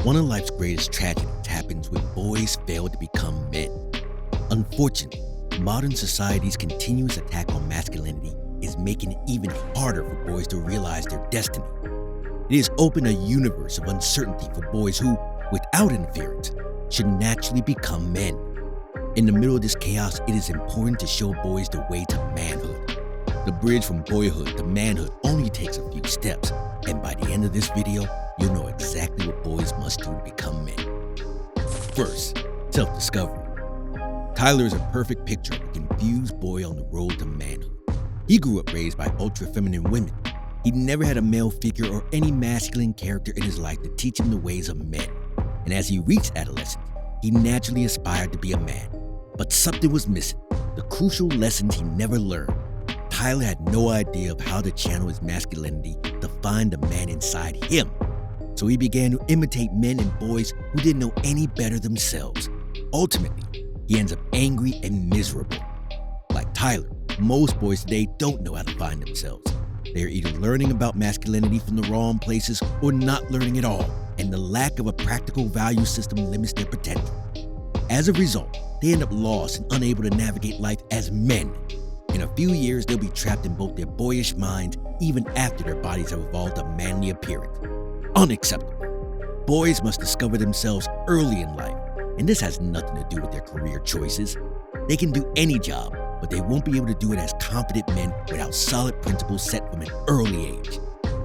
One of life's greatest tragedies happens when boys fail to become men. Unfortunately, modern society's continuous attack on masculinity is making it even harder for boys to realize their destiny. It has opened a universe of uncertainty for boys who, without interference, should naturally become men. In the middle of this chaos, it is important to show boys the way to manhood. The bridge from boyhood to manhood only takes a few steps, and by the end of this video, you'll know exactly what boys must do to become men. First, self-discovery. Tyler is a perfect picture of a confused boy on the road to manhood. He grew up raised by ultra-feminine women. He never had a male figure or any masculine character in his life to teach him the ways of men. And as he reached adolescence, he naturally aspired to be a man. But something was missing, the crucial lessons he never learned. Tyler had no idea of how to channel his masculinity to find the man inside him. So he began to imitate men and boys who didn't know any better themselves. Ultimately, he ends up angry and miserable. Like Tyler, most boys today don't know how to find themselves. They are either learning about masculinity from the wrong places or not learning at all, and the lack of a practical value system limits their potential. As a result, they end up lost and unable to navigate life as men. In a few years, they'll be trapped in both their boyish minds even after their bodies have evolved a manly appearance. Unacceptable. Boys must discover themselves early in life, and this has nothing to do with their career choices. They can do any job, but they won't be able to do it as confident men without solid principles set from an early age.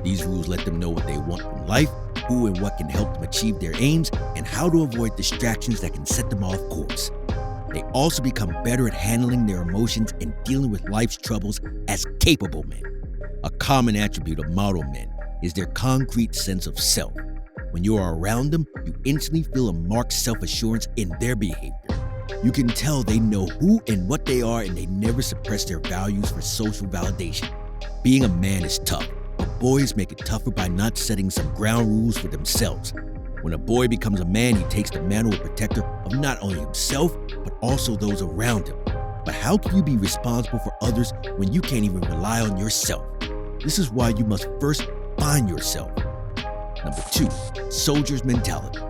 These rules let them know what they want from life, who and what can help them achieve their aims, and how to avoid distractions that can set them off course. They also become better at handling their emotions and dealing with life's troubles as capable men. A common attribute of model men is their concrete sense of self. When you are around them, you instantly feel a marked self-assurance in their behavior. You can tell they know who and what they are, and they never suppress their values for social validation. Being a man is tough, but boys make it tougher by not setting some ground rules for themselves. When a boy becomes a man, he takes the mantle of protector of not only himself, but also those around him. But how can you be responsible for others when you can't even rely on yourself? This is why you must first find yourself. Number 2, soldier's mentality.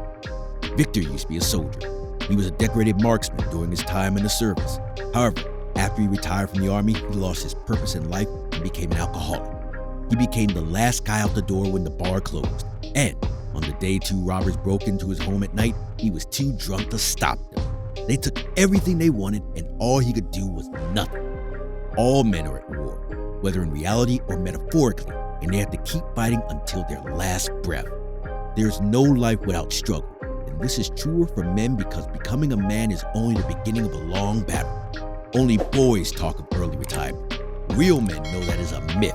Victor used to be a soldier. He was a decorated marksman during his time in the service. However, after he retired from the army, he lost his purpose in life and became an alcoholic. He became the last guy out the door when the bar closed. And on the day 2 robbers broke into his home at night, he was too drunk to stop them. They took everything they wanted, and all he could do was nothing. All men are at war, whether in reality or metaphorically, and they have to keep fighting until their last breath. There's no life without struggle. This is truer for men because becoming a man is only the beginning of a long battle. Only boys talk of early retirement. Real men know that is a myth.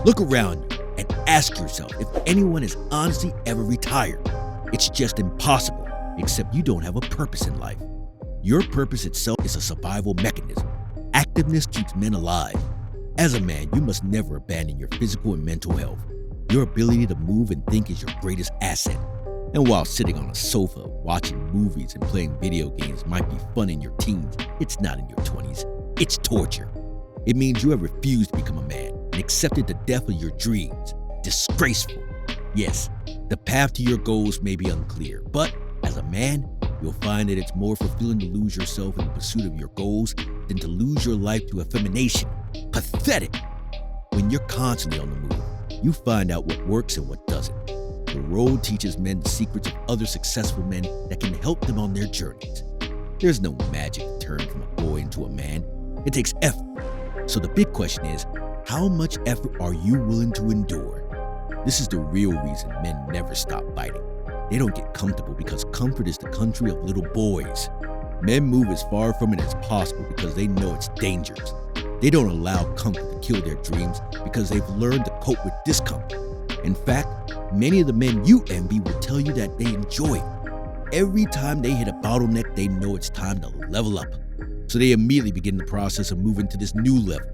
Look around you and ask yourself if anyone has honestly ever retired. It's just impossible, except you don't have a purpose in life. Your purpose itself is a survival mechanism. Activeness keeps men alive. As a man, you must never abandon your physical and mental health. Your ability to move and think is your greatest asset. And while sitting on a sofa, watching movies and playing video games might be fun in your teens, it's not in your 20s. It's torture. It means you have refused to become a man and accepted the death of your dreams. Disgraceful. Yes, the path to your goals may be unclear, but as a man, you'll find that it's more fulfilling to lose yourself in the pursuit of your goals than to lose your life to effemination. Pathetic. When you're constantly on the move, you find out what works and what doesn't. The road teaches men the secrets of other successful men that can help them on their journeys. There's no magic to turn from a boy into a man. It takes effort. So the big question is, how much effort are you willing to endure? This is the real reason men never stop fighting. They don't get comfortable because comfort is the country of little boys. Men move as far from it as possible because they know it's dangerous. They don't allow comfort to kill their dreams because they've learned to cope with discomfort. In fact, many of the men you envy will tell you that they enjoy it. Every time they hit a bottleneck, they know it's time to level up. So they immediately begin the process of moving to this new level.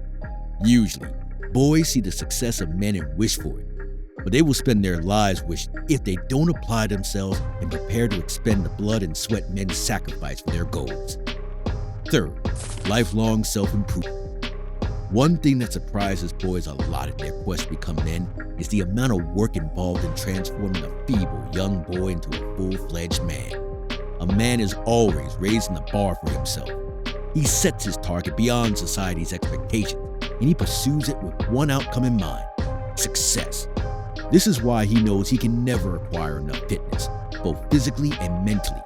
Usually, boys see the success of men and wish for it. But they will spend their lives wishing if they don't apply themselves and prepare to expend the blood and sweat men sacrifice for their goals. Third, lifelong self-improvement. One thing that surprises boys a lot in their quest to become men is the amount of work involved in transforming a feeble young boy into a full-fledged man. A man is always raising the bar for himself. He sets his target beyond society's expectations, and he pursues it with one outcome in mind: success. This is why he knows he can never acquire enough fitness, both physically and mentally.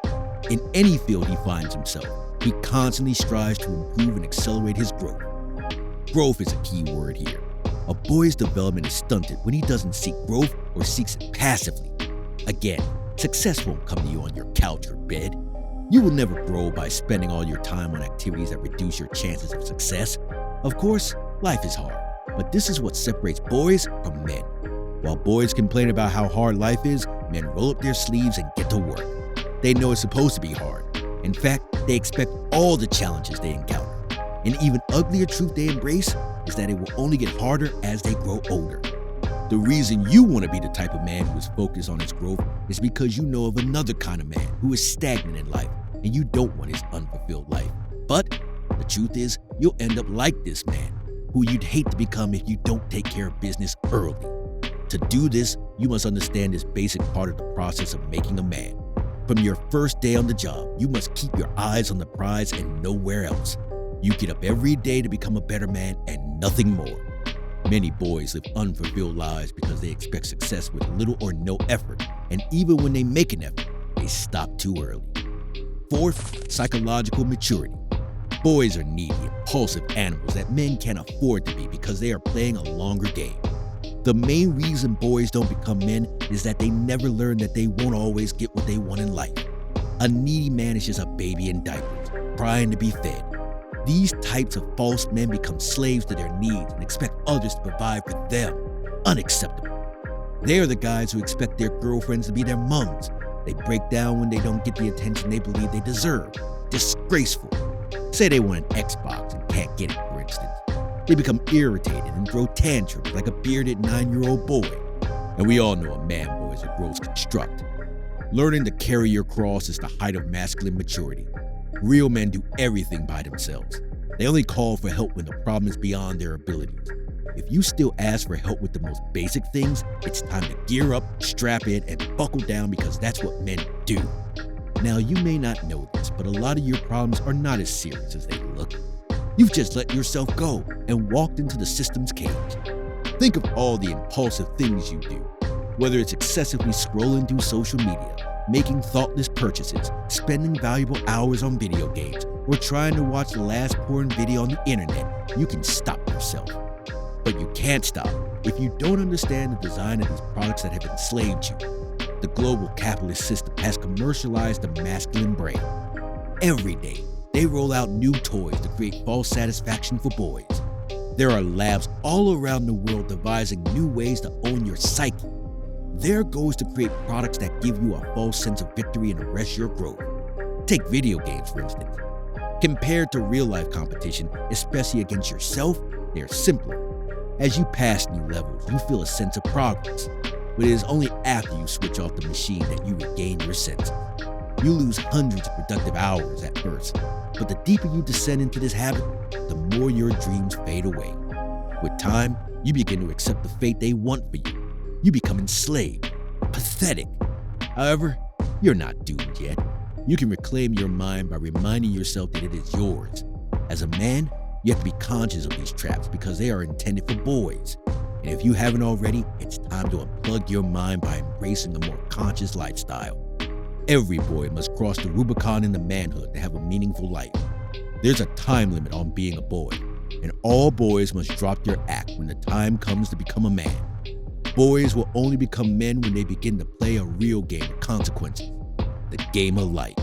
In any field he finds himself, he constantly strives to improve and accelerate his growth. Growth is a key word here. A boy's development is stunted when he doesn't seek growth or seeks it passively. Again, success won't come to you on your couch or bed. You will never grow by spending all your time on activities that reduce your chances of success. Of course, life is hard, but this is what separates boys from men. While boys complain about how hard life is, men roll up their sleeves and get to work. They know it's supposed to be hard. In fact, they expect all the challenges they encounter. An even uglier truth they embrace is that it will only get harder as they grow older. The reason you want to be the type of man who is focused on his growth is because you know of another kind of man who is stagnant in life, and you don't want his unfulfilled life. But the truth is, you'll end up like this man, who you'd hate to become if you don't take care of business early. To do this, you must understand this basic part of the process of making a man. From your first day on the job, you must keep your eyes on the prize and nowhere else. You get up every day to become a better man and nothing more. Many boys live unfulfilled lives because they expect success with little or no effort, and even when they make an effort, they stop too early. Fourth, psychological maturity. Boys are needy, impulsive animals that men can't afford to be because they are playing a longer game. The main reason boys don't become men is that they never learn that they won't always get what they want in life. A needy man is just a baby in diapers, crying to be fed. These types of false men become slaves to their needs and expect others to provide for them. Unacceptable. They are the guys who expect their girlfriends to be their mums. They break down when they don't get the attention they believe they deserve. Disgraceful. Say they want an Xbox and can't get it, for instance. They become irritated and throw tantrums like a bearded 9-year-old boy. And we all know a man boy is a gross construct. Learning to carry your cross is the height of masculine maturity. Real men do everything by themselves. They only call for help when the problem is beyond their abilities. If you still ask for help with the most basic things, it's time to gear up, strap in, and buckle down, because that's what men do. Now, you may not know this, but a lot of your problems are not as serious as they look. You've just let yourself go and walked into the system's cage. Think of all the impulsive things you do, whether it's excessively scrolling through social media, making thoughtless purchases, spending valuable hours on video games, or trying to watch the last porn video on the internet. You can stop yourself. But you can't stop if you don't understand the design of these products that have enslaved you. The global capitalist system has commercialized the masculine brain. Every day, they roll out new toys to create false satisfaction for boys. There are labs all around the world devising new ways to own your psyche. Their goal is to create products that give you a false sense of victory and arrest your growth. Take video games, for instance. Compared to real-life competition, especially against yourself, they're simpler. As you pass new levels, you feel a sense of progress, but it is only after you switch off the machine that you regain your senses. You lose hundreds of productive hours at first, but the deeper you descend into this habit, the more your dreams fade away. With time, you begin to accept the fate they want for you. You become enslaved, pathetic. However, you're not doomed yet. You can reclaim your mind by reminding yourself that it is yours. As a man, you have to be conscious of these traps because they are intended for boys. And if you haven't already, it's time to unplug your mind by embracing a more conscious lifestyle. Every boy must cross the Rubicon into manhood to have a meaningful life. There's a time limit on being a boy, and all boys must drop their act when the time comes to become a man. Boys will only become men when they begin to play a real game of consequences, the game of life.